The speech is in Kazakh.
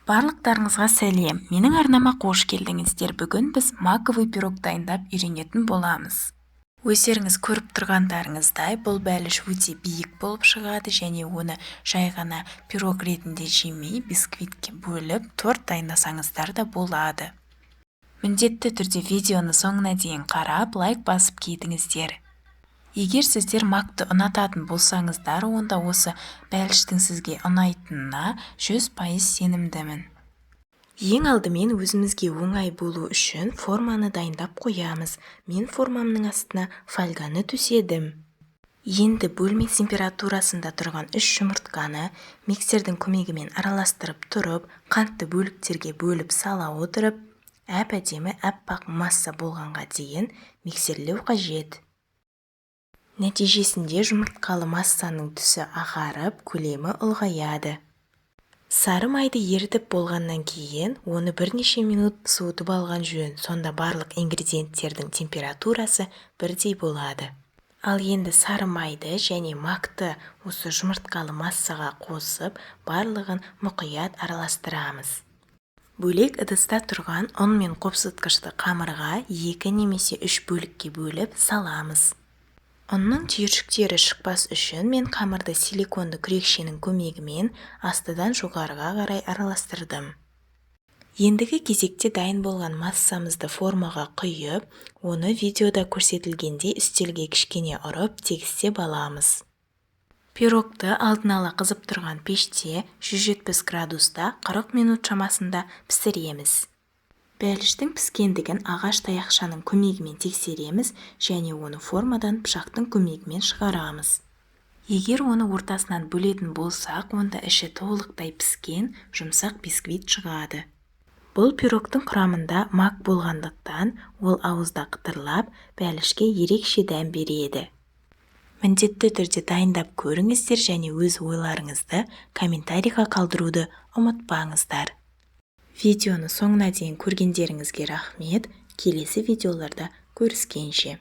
Барлықтарыңызға сәлем. Менің арнама қош келдіңіздер. Бүгін біз маковый пирог дайындап үйренетін боламыз. Өздеріңіз көріп тұрғандарыңыздай, бұл бәліш өте биік болып шығады және оны жай ғана пирог ретінде жемей, бисквитке бөліп, торт дайындасаңыздар да болады. Міндетті түрде видеоны соңына дейін қарап, лайк басып кетіңіздер. Егер сіздер макты ұнататын болсаңыздар, онда осы бәліштің сізге ұнайтынына 100% сенімдімін. Ең алдымен өзімізге оңай болу үшін форманы дайындап қоямыз. Мен формамның астына фольганы төседім. Енді бөлме температурасында тұрған 3 жұмыртқаны миксердің көмегімен араластырып тұрып, қантты бөліктерге бөліп сала отырып, әп-әдемі аппақ масса болғанға дейін миксерлеу қажет. Нәтижесінде жұмыртқалы массаның түсі ағарып, көлемі ұлғаяды. Сары майды ерітіп болғаннан кейін, оны бірнеше минут суытып алған жөн, сонда барлық ингредиенттердің температурасы бірдей болады. Ал енді сары майды және макты осы жұмыртқалы массаға қосып, барлығын мұқият араластырамыз. Бөлек ыдыста тұрған ұн мен қопсытқышты қамырға 2 немесе 3 бөлікке бөліп саламыз. Ұнның түйіршіктері шықпас үшін мен қамырды силиконды күрекшенің көмегімен астыдан жоғарыға қарай араластырдым. Ендігі кезекте дайын болған массамызды формаға құйып, оны видеода көрсетілгендей үстелге кішкене ұрып тегістеп аламыз. Пирогты алдын ала қызып тұрған пеште 170 градуста 40 минут шамасында пісіреміз. Бәліштің піскендігін ағаш таяқшаның көмегімен тексереміз және оны формадан пышақтың көмегімен шығарамыз. Егер оны ортасынан бөлетін болсақ, онда іші толықтай піскен жұмсақ бисквит шығады. Бұл пирогтың құрамында мак болғандықтан, ол ауызда қытырлап, бәлішке ерекше дәм береді. Міндетті түрде дайындап көріңіздер және өз ойларыңызды комментарийға қалдыруды ұмытпаңыздар. Видеоны соңына дейін көргендеріңізге рахмет. Келесі видеоларда көріскенше.